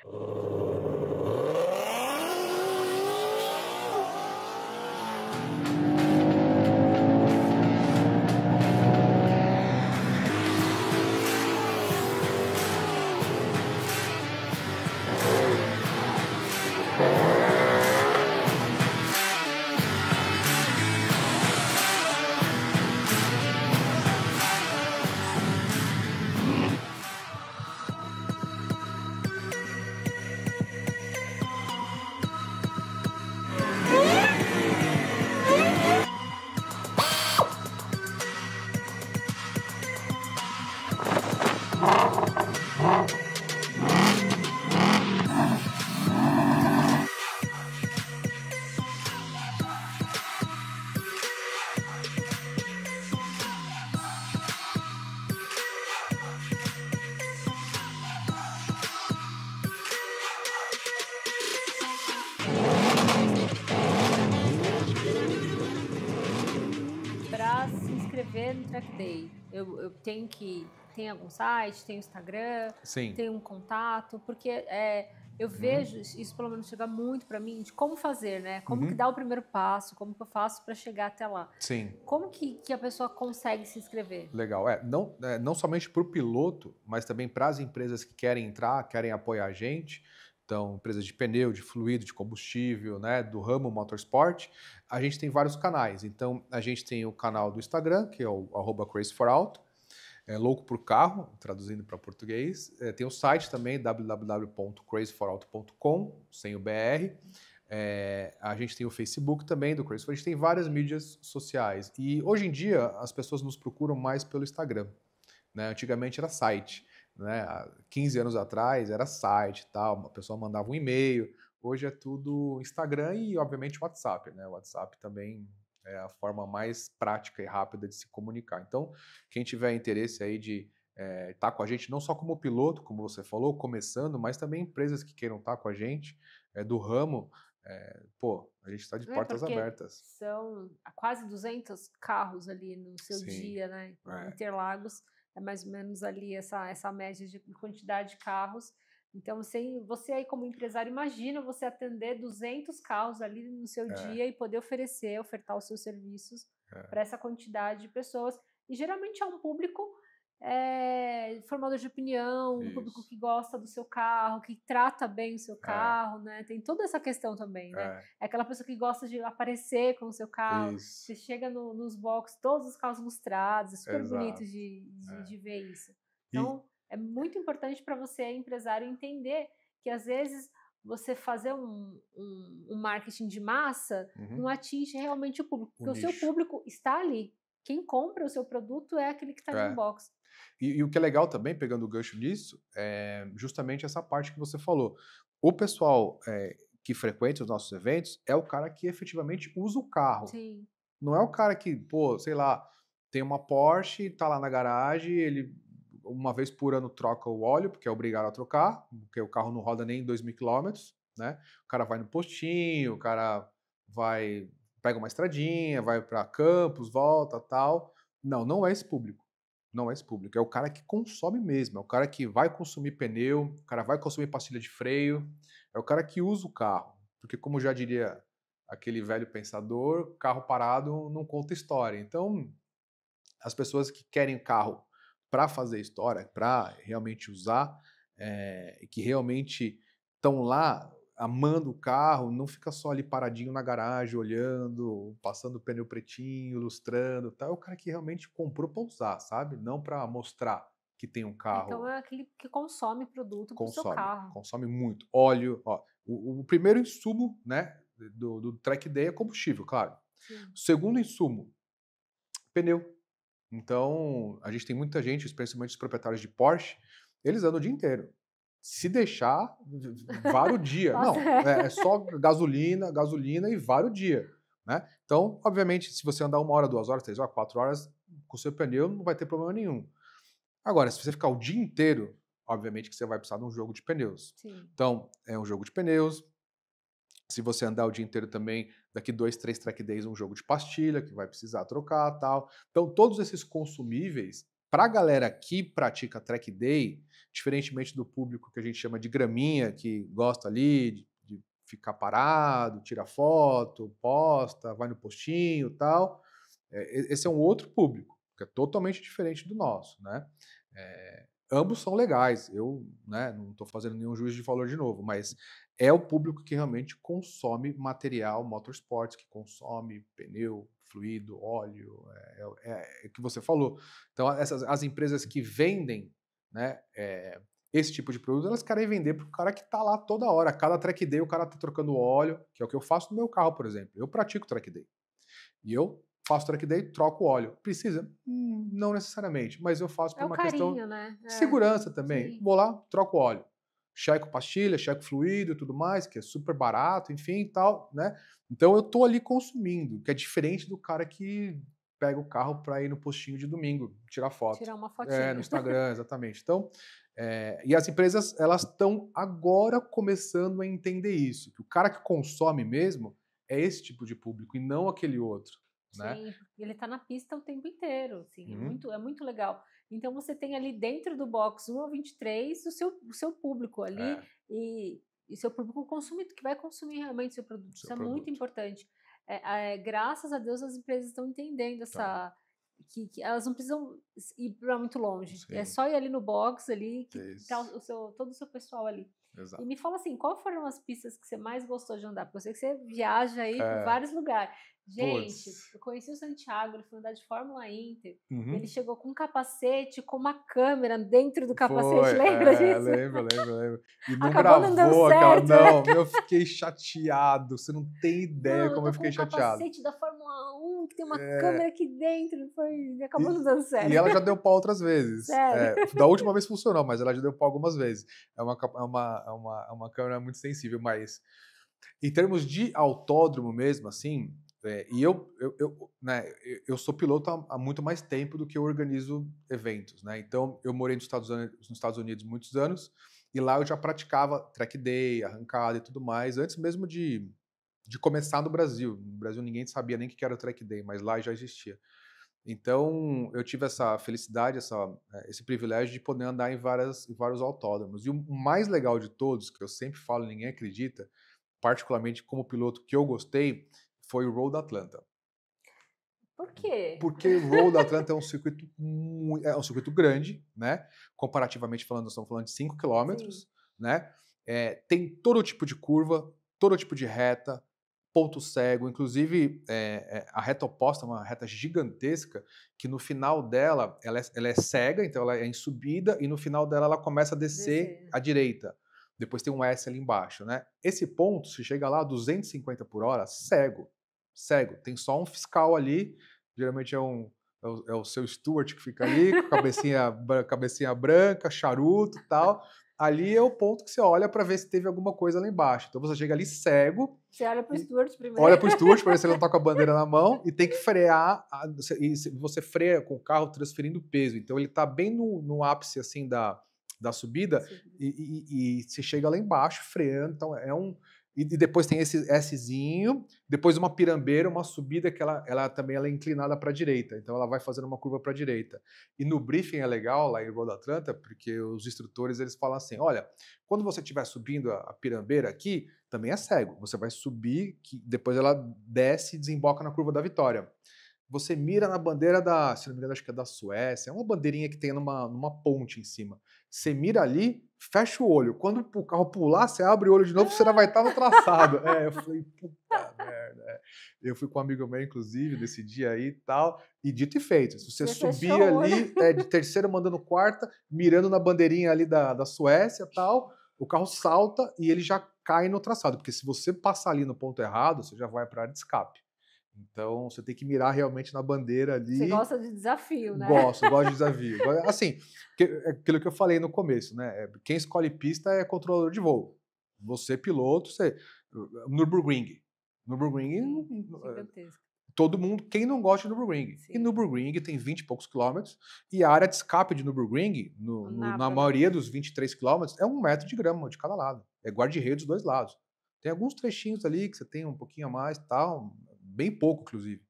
Para se inscrever no Track Day, eu tenho tem algum site, tem Instagram, Sim. tem um contato, porque eu vejo isso pelo menos chegar muito para mim de como fazer, né? Como que dá o primeiro passo, como que eu faço para chegar até lá. Sim. Como que a pessoa consegue se inscrever? Legal. Não somente para o piloto, mas também para as empresas que querem entrar, querem apoiar a gente. Então, empresas de pneu, de fluido, de combustível, né, do ramo motorsport, a gente tem vários canais. Então, a gente tem o canal do Instagram, que é o @crazy4auto, louco por carro, traduzindo para português. Tem o site também, www.crazy4auto.com, sem o BR. A gente tem o Facebook também do Crazy4Auto, a gente tem várias mídias sociais. E hoje em dia as pessoas nos procuram mais pelo Instagram, né? Antigamente era site, né? Há 15 anos atrás era site e tal, a pessoa mandava um e-mail. Hoje é tudo Instagram e, obviamente, WhatsApp, né? O WhatsApp também é a forma mais prática e rápida de se comunicar. Então, quem tiver interesse aí de estar com a gente, não só como piloto, como você falou, começando, mas também empresas que queiram estar com a gente, do ramo, a gente está de portas Porque abertas. são quase 200 carros ali no seu Sim. dia, né? Interlagos é mais ou menos ali essa média de quantidade de carros. Então, você aí como empresário, imagina você atender 200 carros ali no seu dia e poder ofertar os seus serviços para essa quantidade de pessoas. E geralmente é um público formador de opinião, um público que gosta do seu carro, que trata bem o seu carro, né? Tem toda essa questão também, né? É aquela pessoa que gosta de aparecer com o seu carro. Isso. Você chega nos boxes, todos os carros lustrados, é super bonito de ver isso. Então, é muito importante para você, empresário, entender que às vezes você fazer um marketing de massa não atinge realmente o público, porque o seu público está ali. Quem compra o seu produto é aquele que está ali no box. E o que é legal também, pegando o gancho nisso, é justamente essa parte que você falou. O pessoal que frequenta os nossos eventos é o cara que efetivamente usa o carro. Sim. Não é o cara que, sei lá, tem uma Porsche, tá lá na garagem, ele uma vez por ano troca o óleo, porque é obrigado a trocar, porque o carro não roda nem 2.000 quilômetros, né? O cara vai no postinho, o cara pega uma estradinha, vai para Campos, volta, tal. Não é esse público. Não é esse público. É o cara que consome mesmo. É o cara que vai consumir pneu, o cara vai consumir pastilha de freio, é o cara que usa o carro. Porque, como já diria aquele velho pensador, carro parado não conta história. Então, as pessoas que querem carro para fazer história, para realmente usar, que realmente estão lá amando o carro, não fica só ali paradinho na garagem, olhando, passando o pneu pretinho, lustrando, tal. É o cara que realmente comprou para usar, sabe? Não para mostrar que tem um carro. Então é aquele que consome produto para o seu carro. Consome muito. Óleo, ó. O primeiro insumo, né, do Track Day é combustível, claro. Sim. O segundo insumo, pneu. Então, a gente tem muita gente, especialmente os proprietários de Porsche, eles andam o dia inteiro. Se deixar, vara o dia. Não, é só gasolina e vara o dia, né? Então, obviamente, se você andar 1 hora, 2 horas, 3 horas, 4 horas, com o seu pneu não vai ter problema nenhum. Agora, se você ficar o dia inteiro, obviamente que você vai precisar de um jogo de pneus. Sim. Então, é um jogo de pneus, Se você andar o dia inteiro também, daqui 2, 3 track days, um jogo de pastilha, que vai precisar trocar e tal. Então, todos esses consumíveis, para a galera que pratica track day, diferentemente do público que a gente chama de graminha, que gosta ali de ficar parado, tira foto, posta, vai no postinho e tal, esse é um outro público, que é totalmente diferente do nosso, né? Ambos são legais, eu, né, não estou fazendo nenhum juízo de valor de novo, mas é o público que realmente consome material motorsports, que consome pneu, fluido, óleo, é o que você falou. Então, as empresas que vendem, né, esse tipo de produto, elas querem vender para o cara que está lá toda hora. Cada track day o cara está trocando óleo, que é o que eu faço no meu carro, por exemplo. Eu pratico track day. E eu faço track day, troco o óleo. Precisa? Não necessariamente, mas eu faço por É o uma questão carinho, né? de segurança também. Sim. Vou lá, troco o óleo. Checo pastilha, checo fluido e tudo mais, que é super barato, enfim e tal, né? Então eu tô ali consumindo, que é diferente do cara que pega o carro para ir no postinho de domingo, tirar foto. Tirar uma No fotinho. Instagram, exatamente. Então, e as empresas, elas estão agora começando a entender isso, que o cara que consome mesmo é esse tipo de público e não aquele outro, né? Sim, porque ele está na pista o tempo inteiro, assim, Uhum. é muito legal. Então você tem ali dentro do box 1 ao 23 o seu público ali É, e seu público consumidor, que vai consumir realmente seu produto. seu Isso é muito produto. importante. Graças a Deus as empresas estão entendendo Tá. que elas não precisam ir para muito longe. É Sim, só ir ali no box ali que tá isso. todo o seu pessoal ali. E Exato. me fala assim, qual foram as pistas que você mais gostou de andar? Porque eu sei que você viaja aí por É, vários lugares. Gente, putz. eu conheci o Santiago, ele foi andar de Fórmula Inter. Ele Uhum. chegou com um capacete, com uma câmera dentro do capacete, Foi, lembra disso? lembro. E não Acabou não dando gravou aquela. certo, né? Não, eu fiquei chateado. Você não tem ideia Não, eu como eu tô com fiquei um chateado. capacete da Fórmula 1 que tem uma câmera É, aqui dentro. Acabou não e, dando e certo. ela já deu pau outras vezes. Sério. Da última vez funcionou, mas ela já deu pau algumas vezes. É uma câmera muito sensível, mas em termos de autódromo mesmo, assim, e né, eu sou piloto há muito mais tempo do que eu organizo eventos, né? Então, eu morei nos Estados Unidos muitos anos e lá eu já praticava track day, arrancada e tudo mais, antes mesmo de começar no Brasil. No Brasil ninguém sabia nem o que era o track day, mas lá já existia. Então, eu tive essa felicidade, esse privilégio de poder andar em vários autódromos. E o mais legal de todos, que eu sempre falo e ninguém acredita, particularmente como piloto que eu gostei, foi o Road Atlanta. Por quê? Porque o Road Atlanta é um circuito grande, né? Comparativamente falando, nós estamos falando de 5 Sim. quilômetros, né? Tem todo tipo de curva, todo tipo de reta, ponto cego, inclusive a reta oposta, uma reta gigantesca, que no final dela, ela é cega, então ela é em subida, e no final dela ela começa a descer Descer. à direita. Depois tem um S ali embaixo, né? Esse ponto, se chega lá a 250 por hora, cego. Cego. Tem só um fiscal ali, geralmente é o seu Stewart que fica ali, com a cabecinha branca, charuto e tal. Ali é o ponto que você olha para ver se teve alguma coisa lá embaixo. Então você chega ali cego, Você olha pro e Stuart olha primeiro. para o Stewart para ver se ele não está com a bandeira na mão e tem que frear. E você freia com o carro transferindo peso. Então ele está bem no ápice assim da subida e você chega lá embaixo freando. Então e depois tem esse Szinho, depois uma pirambeira, uma subida que ela também é inclinada para a direita. Então ela vai fazendo uma curva para a direita. E no briefing é legal lá em Road Atlanta, porque os instrutores eles falam assim: olha, quando você estiver subindo a pirambeira aqui, também é cego. Você vai subir, que depois ela desce e desemboca na curva da vitória. Você mira na bandeira se não me engano, acho que é da Suécia, é uma bandeirinha que tem numa ponte em cima. Você mira ali, fecha o olho. Quando o carro pular, você abre o olho de novo, você já vai estar no traçado. Eu falei, puta merda. Eu fui com um amigo meu, inclusive, nesse dia aí e tal, e dito e feito. Se você Você subir fechou o olho. ali, de terceira mandando quarta, mirando na bandeirinha ali da Suécia e tal, o carro salta e ele já cai no traçado, porque se você passar ali no ponto errado, você já vai para a área de escape. Então, você tem que mirar realmente na bandeira Você ali. gosta de desafio, né? Gosto de desafio. Assim, é aquilo que eu falei no começo, né? Quem escolhe pista é controlador de voo. Você, piloto, Nürburgring. Nürburgring, Sim, gigantesco. todo mundo, quem não gosta de Nürburgring? E Sim. Nürburgring tem 20 e poucos quilômetros, e a área de escape de Nürburgring, O na napa, né? maioria dos 23 quilômetros, é 1 metro de grama de cada lado. É guarda-reio dos dois lados. Tem alguns trechinhos ali que você tem um pouquinho a mais, tal, bem pouco, inclusive.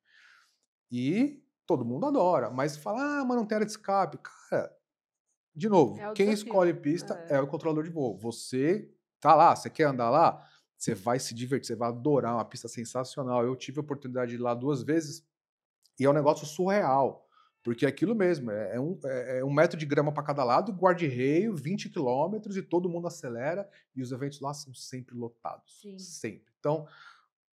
E todo mundo adora, mas fala: "Ah, mas não tem área de escape". Cara, de É novo, o quem escolhe desafio. pista É. é o controlador de voo. Você tá lá, você quer andar lá, você vai se divertir, você vai adorar, uma pista sensacional. Eu tive a oportunidade de ir lá 2 vezes e é um negócio surreal, porque é aquilo mesmo, é 1 metro de grama para cada lado, guarda-reio, 20 quilômetros e todo mundo acelera, e os eventos lá são sempre lotados, Sim. sempre. Então,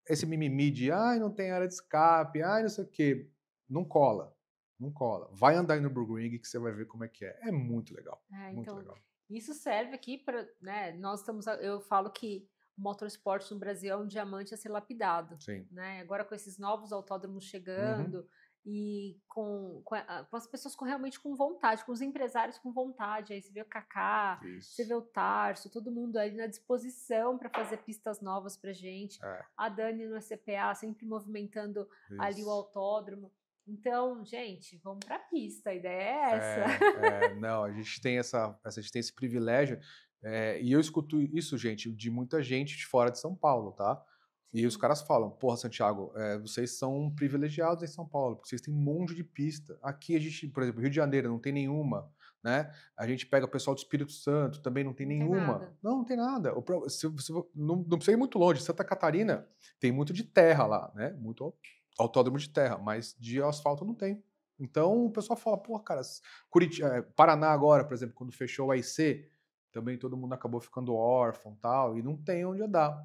esse mimimi de: "Ai, não tem área de escape, ai, não sei o quê", não cola, não cola. Vai andar em Nürburgring que você vai ver como é que é. É muito legal, muito Então, legal. isso serve aqui para, né, nós estamos, eu falo que o motorsport no Brasil é um diamante a ser lapidado, Sim. né? Agora com esses novos autódromos Uhum. chegando e com as pessoas realmente com vontade, com os empresários com vontade, aí você vê o Kaká, você Isso. vê o Tarso, todo mundo aí na disposição para fazer pistas novas para gente, É, a Dani no CPA sempre movimentando ali o isso. autódromo. Então, gente, vamos para a pista, a ideia é essa. Não, a gente tem a gente tem esse privilégio, e eu escuto isso, gente, de muita gente de fora de São Paulo, tá. E os Sim. caras falam: "Porra, Santiago, vocês são privilegiados em São Paulo, porque vocês têm um monte de pista. Aqui a gente, por exemplo, Rio de Janeiro não tem nenhuma, né. A gente pega o pessoal do Espírito Santo, também não tem Não tem nenhuma. nada. Não, não tem nada. O pro se não precisa ir muito longe, Santa Catarina tem muito de terra lá, né, muito autódromo de terra, mas de asfalto não tem. Então o pessoal fala: "Pô, cara, Paraná agora, por exemplo, quando fechou o AIC, também todo mundo acabou ficando órfão, tal, e não tem onde andar".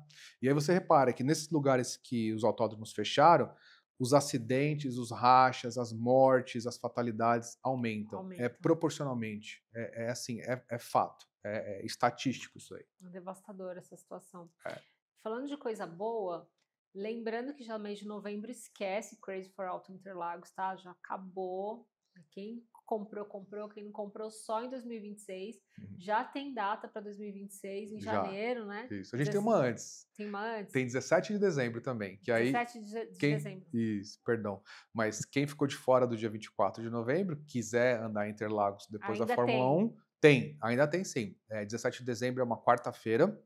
E aí você repara que nesses lugares que os autódromos fecharam, os acidentes, os rachas, as mortes, as fatalidades aumentam, Aumentam. proporcionalmente, assim, é fato, é estatístico isso aí. É devastadora essa situação. É. Falando de coisa boa, lembrando que já mês de novembro esquece Crazy for Auto Interlagos, tá? Já acabou. Quem comprou, comprou. Quem não comprou, só em 2026. Uhum. Já tem data para 2026, em Já, janeiro, né? isso. A gente tem uma antes. Tem uma antes? Tem 17 de dezembro também, que aí 17 de quem dezembro. isso, perdão. Mas quem ficou de fora do dia 24 de novembro, quiser andar em Interlagos depois da Ainda Fórmula tem. 1, tem, ainda tem sim. 17 de dezembro é uma quarta-feira,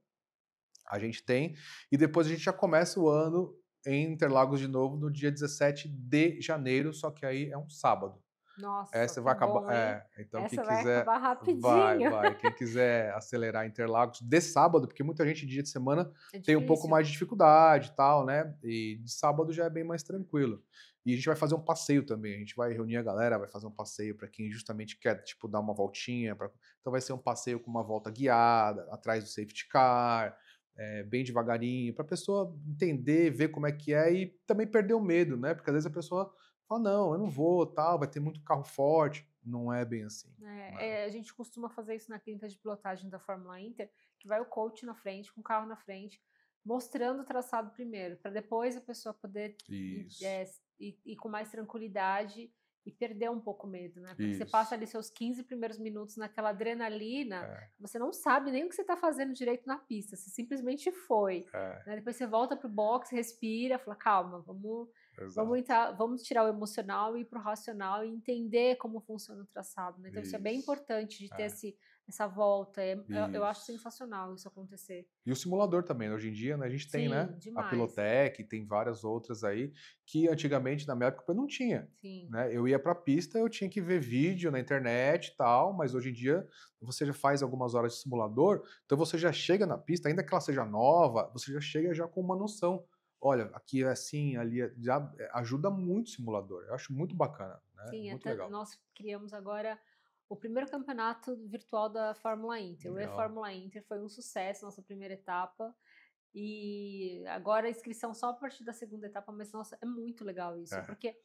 a gente tem, e depois a gente já começa o ano em Interlagos de novo no dia 17 de janeiro, só que aí é um sábado. Nossa, Essa que vai acabar bom, hein? então quem Essa vai quiser acabar vai, rapidinho. vai. Quem quiser acelerar Interlagos de sábado, porque muita gente de dia de semana É tem um pouco difícil. mais de dificuldade e tal, né, e de sábado já é bem mais tranquilo. E a gente vai fazer um passeio também, a gente vai reunir a galera, vai fazer um passeio para quem justamente quer, tipo, dar uma voltinha pra então vai ser um passeio com uma volta guiada, atrás do safety car, bem devagarinho, pra pessoa entender, ver como é que é e também perder o medo, né, porque às vezes a pessoa fala: "Não, eu não vou, tal, vai ter muito carro forte". Não é bem assim, né. A gente costuma fazer isso na clínica de pilotagem da Fórmula Inter, que vai o coach na frente, com o carro na frente, mostrando o traçado primeiro, para depois a pessoa poder Isso, ir com mais tranquilidade e perder um pouco o medo, né? Porque você passa isso. ali seus 15 primeiros minutos naquela adrenalina, É, você não sabe nem o que você está fazendo direito na pista, você simplesmente foi. é, Né? Depois você volta pro box, respira, fala, calma, vamos exato. entrar, vamos tirar o emocional e ir para o racional e entender como funciona o traçado, né? Então isso é bem Isso, importante de ter é, essa volta. Eu acho isso. sensacional isso acontecer. E o simulador também, né, hoje em dia, né, a gente tem, né, Sim, a demais. Pilotec, tem várias outras aí, que antigamente, na minha época, não tinha, Sim, né. Eu ia pra pista, eu tinha que ver vídeo na internet e tal, mas hoje em dia você já faz algumas horas de simulador, então você já chega na pista, ainda que ela seja nova, você já chega já com uma noção. Olha, aqui é assim, ali já ajuda muito o simulador, eu acho muito bacana, né, sim. muito legal. Nós criamos agora o primeiro campeonato virtual da Fórmula Inter. O Legal. E-Fórmula Inter foi um sucesso, nossa primeira etapa. E agora a inscrição só a partir da segunda etapa, mas nossa, é muito legal isso, É. porque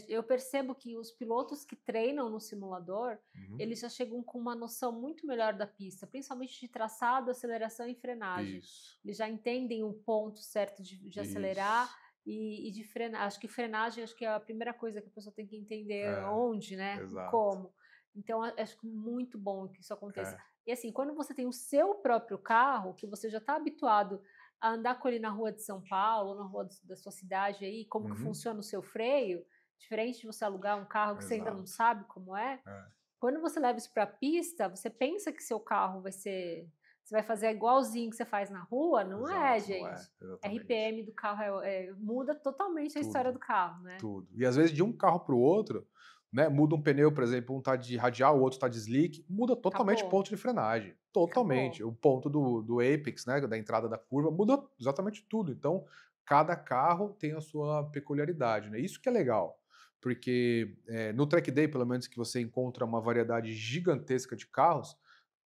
eu percebo que os pilotos que treinam no simulador, Uhum. eles já chegam com uma noção muito melhor da pista, principalmente de traçado, aceleração e frenagem. Isso, Eles já entendem o ponto certo de acelerar isso. e de frenar. Acho que frenagem acho que é a primeira coisa que a pessoa tem que entender É, onde, né? E exato. como. Então, acho que muito bom que isso aconteça. É. E assim, quando você tem o seu próprio carro, que você já está habituado a andar com ele na rua de São Paulo, na rua da sua cidade aí, como que Uhum. funciona o seu freio, diferente de você alugar um carro que você ainda não Exato. sabe como é. É. Quando você leva isso para a pista, você pensa que seu carro vai ser você vai fazer igualzinho que você faz na rua, não é, Exato, não gente. é, exatamente. RPM do carro muda totalmente a história Tudo, do carro, né? tudo. E às vezes de um carro para o outro, né, muda um pneu, por exemplo, um tá de radial, o outro tá de slick, muda totalmente o Acabou, ponto de frenagem. Totalmente. acabou. O ponto do apex, né, da entrada da curva, muda exatamente tudo. Então, cada carro tem a sua peculiaridade, né? Isso que é legal. Porque no track day, pelo menos que você encontra uma variedade gigantesca de carros,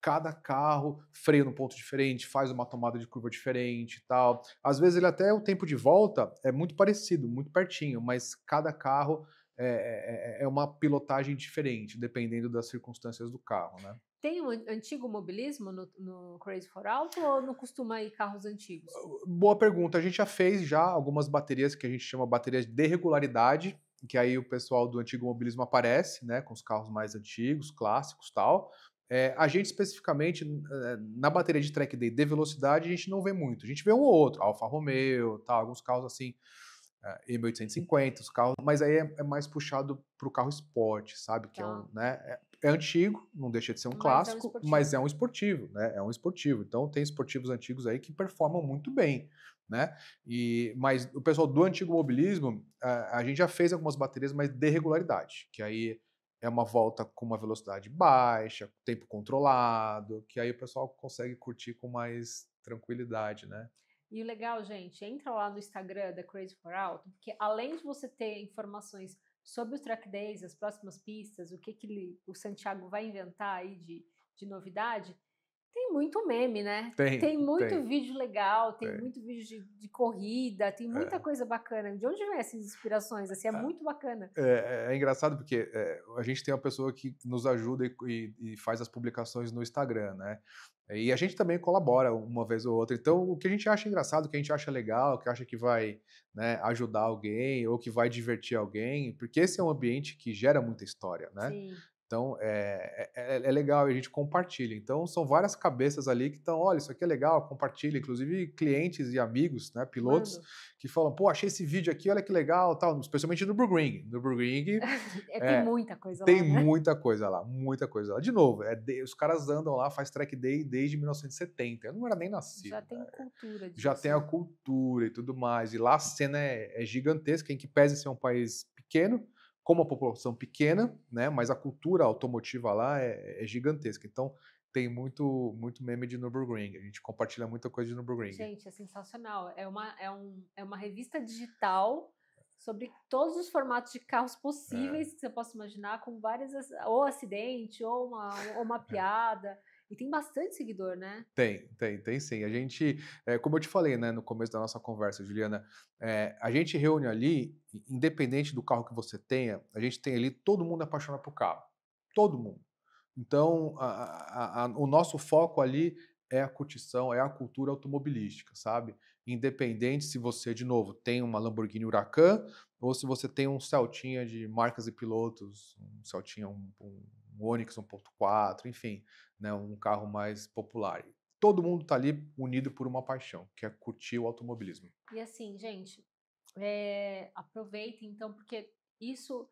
cada carro freia num ponto diferente, faz uma tomada de curva diferente e tal. Às vezes ele até o tempo de volta é muito parecido, muito pertinho, mas cada carro é uma pilotagem diferente, dependendo das circunstâncias do carro, né? Tem um antigo mobilismo no Crazy for Auto ou não costuma ir carros antigos? Boa pergunta. A gente já fez algumas baterias que a gente chama baterias de regularidade, que aí o pessoal do antigo mobilismo aparece, né, com os carros mais antigos, clássicos, tal. A gente especificamente na bateria de track day de velocidade a gente não vê muito. A gente vê um ou outro, Alfa Romeo, tal, alguns carros assim, M850, os carros, mas aí é mais puxado para o carro esporte, sabe? Que é Tá. um, né? É antigo, não deixa de ser um Mas é um clássico, mas esportivo. é um esportivo, né? É um esportivo. Então tem esportivos antigos aí que performam muito bem, né? Mas o pessoal do antigo mobilismo, a gente já fez algumas baterias, mas de regularidade, que aí é uma volta com uma velocidade baixa, tempo controlado, que aí o pessoal consegue curtir com mais tranquilidade, né? E o legal, gente, entra lá no Instagram da Crazy for Auto, porque além de você ter informações sobre os track days, as próximas pistas, o Santiago vai inventar aí de novidade, tem muito meme, né? Tem, Tem muito tem, vídeo legal, tem tem. muito vídeo de corrida, tem muita É. coisa bacana. De onde vem essas inspirações? Assim, é muito bacana. É engraçado porque a gente tem uma pessoa que nos ajuda e faz as publicações no Instagram, né? E a gente também colabora uma vez ou outra. Então, o que a gente acha engraçado, o que a gente acha legal, o que acha que vai, né, ajudar alguém ou que vai divertir alguém, porque esse é um ambiente que gera muita história, né? Sim, Então, é legal e a gente compartilha. Então, são várias cabeças ali que estão, olha, isso aqui é legal, compartilha. Inclusive, clientes e amigos, né, pilotos, mando. que falam, pô, achei esse vídeo aqui, olha que legal, tal. Especialmente no Nürburgring. No Nürburgring Tem é, muita coisa tem lá, né? muita coisa lá, muita coisa lá. De novo, os caras andam lá, faz track day desde 1970. Eu não era nem Já nascido, né? tem cultura Já tem a disso. cultura e tudo mais. E lá a cena é gigantesca, em que pese ser um país pequeno, com uma população pequena, né? Mas a cultura automotiva lá é gigantesca. Então tem muito meme de Nürburgring. A gente compartilha muita coisa de Nürburgring. Gente, é sensacional. É uma revista digital sobre todos os formatos de carros É, possíveis que você possa imaginar, com vários, ou acidente, ou uma piada. E tem bastante seguidor, né? tem sim. A gente, como eu te falei, né, no começo da nossa conversa, Juliana, a gente reúne ali, independente do carro que você tenha, a gente tem ali todo mundo apaixonado por carro. Todo mundo. Então, o nosso foco ali é a curtição, é a cultura automobilística, sabe? Independente se você, de novo, tem uma Lamborghini Huracan ou se você tem um Celtinha de marcas e pilotos, um Celtinha, um Onix 1.4, enfim, né, um carro mais popular. Todo mundo está ali unido por uma paixão, que é curtir o automobilismo. E assim, gente, aproveitem então, porque isso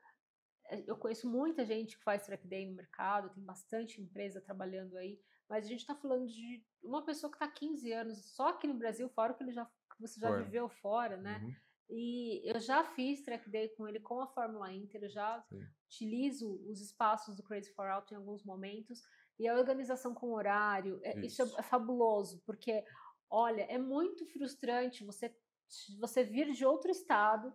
eu conheço muita gente que faz track day no mercado, tem bastante empresa trabalhando aí, mas a gente está falando de uma pessoa que está há 15 anos só aqui no Brasil, fora o que que você já Foi. viveu fora, né? Uhum, E eu já fiz track day com ele com a Fórmula Inter, eu já sim. utilizo os espaços do Crazy for Auto em alguns momentos, e a organização com horário, isso Isso. é fabuloso, porque, olha, é muito frustrante você vir de outro estado,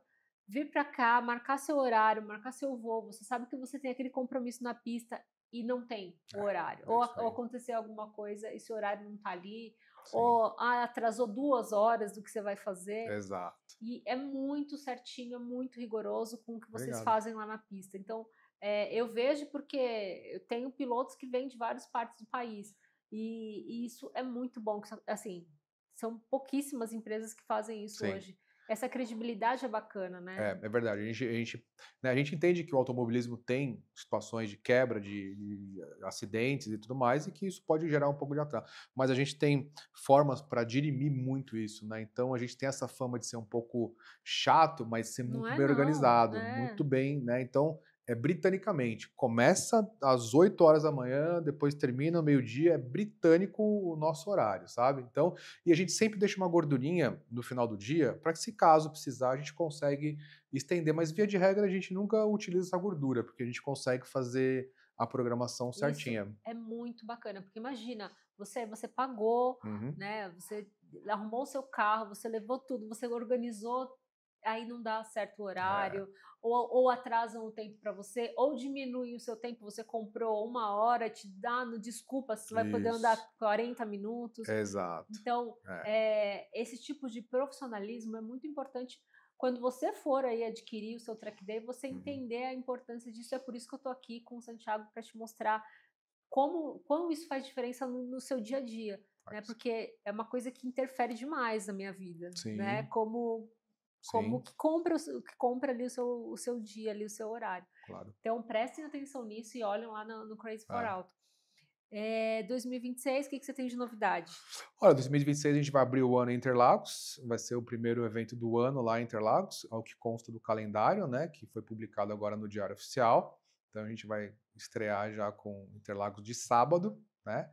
vir para cá, marcar seu horário, marcar seu voo, você sabe que você tem aquele compromisso na pista e não tem o horário. É isso Ou aí. acontecer alguma coisa, esse horário não tá ali, Sim. ou atrasou 2 horas do que você vai fazer. Exato. E é muito certinho, é muito rigoroso com o que vocês Obrigado. fazem lá na pista. Então, eu vejo porque eu tenho pilotos que vêm de várias partes do país. E isso é muito bom. Assim, são pouquíssimas empresas que fazem isso Sim. hoje. Essa credibilidade é bacana, né? É verdade. Né, a gente entende que o automobilismo tem situações de quebra, de acidentes e tudo mais, e que isso pode gerar um pouco de atraso. Mas a gente tem formas para dirimir muito isso, né? Então a gente tem essa fama de ser um pouco chato, mas ser Não muito é bem não, organizado, muito é. bem, né? Então é britanicamente. Começa às 8 horas da manhã, depois termina ao meio-dia, é britânico o nosso horário, sabe? Então, e a gente sempre deixa uma gordurinha no final do dia, para que se caso precisar, a gente consegue estender, mas via de regra a gente nunca utiliza essa gordura, porque a gente consegue fazer a programação Isso certinha. é muito bacana, porque imagina, você pagou, Uhum. né? Você arrumou o seu carro, você levou tudo, você organizou, aí não dá certo o É, horário, ou atrasam o tempo para você, ou diminuem o seu tempo, você comprou 1 hora, te dá no desculpa, você vai poder andar isso. 40 minutos. Exato. Então, É. esse tipo de profissionalismo é muito importante quando você for aí adquirir o seu track day, você Uhum. entender a importância disso. É por isso que eu estou aqui com o Santiago para te mostrar como isso faz diferença no seu dia a dia, né? Faz. Porque é uma coisa que interfere demais na minha vida, né? Sim, Como sim, que compra ali o seu dia, ali o seu horário. claro. Então prestem atenção nisso e olhem lá no Crazy for É. Auto. 2026, o que você tem de novidade? Olha, 2026 a gente vai abrir o ano em Interlagos, vai ser o primeiro evento do ano lá em Interlagos, ao que consta do calendário, né, que foi publicado agora no Diário Oficial. Então a gente vai estrear já com Interlagos de sábado, né?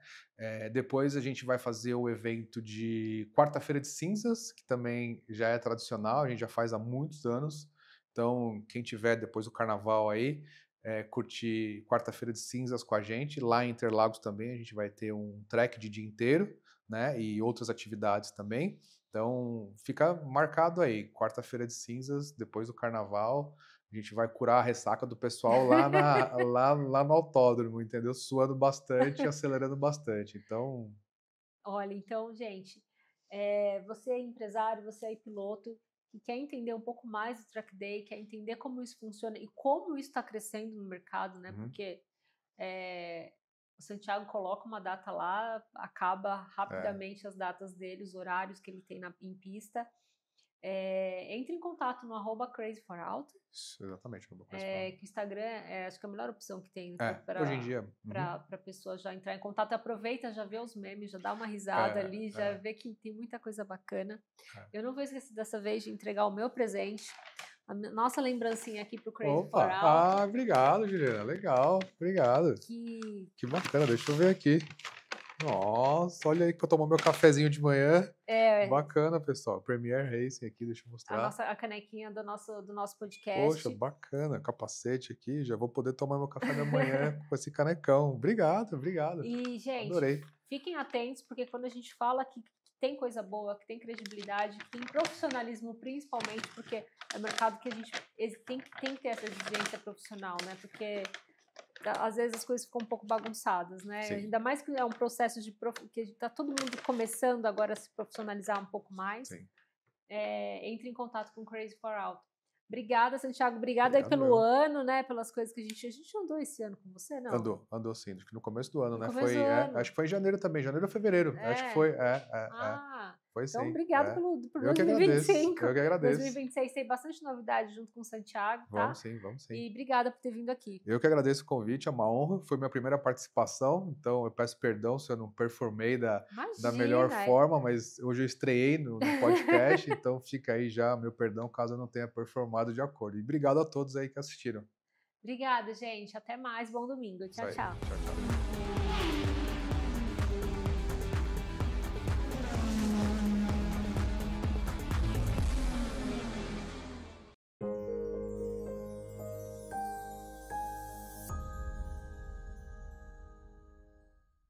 Depois a gente vai fazer o evento de Quarta-feira de Cinzas, que também já é tradicional, a gente já faz há muitos anos. Então, quem tiver depois do carnaval aí, curtir Quarta-feira de Cinzas com a gente. Lá em Interlagos também a gente vai ter um trek de dia inteiro, né? E outras atividades também. Então, fica marcado aí, Quarta-feira de Cinzas, depois do Carnaval, a gente vai curar a ressaca do pessoal lá no autódromo, entendeu? Suando bastante, acelerando bastante. Então, Olha, então, gente, você é empresário, você é piloto, que quer entender um pouco mais do Track Day, quer entender como isso funciona e como isso está crescendo no mercado, né? uhum, Porque o Santiago coloca uma data lá, acaba é, rapidamente as datas dele, os horários que ele tem em pista. Entre em contato no @crazy4auto, isso, exatamente, uma coisa pra... que o Instagram acho que é a melhor opção que tem hoje em para dia, uhum, para pessoa já entrar em contato. Aproveita, já vê os memes, já dá uma risada é, ali, já é, vê que tem muita coisa bacana. é. Eu não vou esquecer dessa vez de entregar o meu presente, nossa lembrancinha aqui pro Crazy for Opa! Auto, Ah, obrigado, Juliana. Legal, obrigado. que Que bacana, deixa eu ver aqui. Nossa, olha aí que eu tomo meu cafezinho de manhã. é Bacana, pessoal. Premier Racing aqui, deixa eu mostrar. a canequinha do nosso Poxa, podcast. bacana, capacete aqui. Já vou poder tomar meu café da manhã com esse canecão. Obrigado, obrigado. E, gente, Adorei. fiquem atentos, porque quando a gente fala que tem coisa boa, que tem credibilidade, que tem profissionalismo, principalmente, porque é um mercado que a gente tem que ter essa exigência profissional, né? Porque às vezes as coisas ficam um pouco bagunçadas, né? Sim, Ainda mais que é um processo que está todo mundo começando agora a se profissionalizar um pouco mais. sim. Entre em contato com Crazy for Auto. Obrigada, Santiago. Obrigada aí Obrigado, pelo eu. ano, né? Pelas coisas que a gente andou esse ano com você, não? Andou sim. Acho que no começo do ano, No né? começo do ano. Acho que foi em janeiro também, janeiro ou fevereiro. Acho que É. foi, é. Ah, Foi então sim, obrigado é. por Eu que agradeço, 2025. eu que agradeço. 2026 tem bastante novidade junto com o Santiago, tá? Vamos sim. E obrigada por ter vindo aqui. Eu que agradeço o convite, é uma honra. Foi minha primeira participação, então eu peço perdão se eu não performei da melhor Imagina! forma, mas hoje eu estreiei no podcast, então fica aí já meu perdão caso eu não tenha performado de acordo. E obrigado a todos aí que assistiram. Obrigada, gente. Até mais. Bom domingo. Isso Tchau, aí. tchau. Tchau, tchau.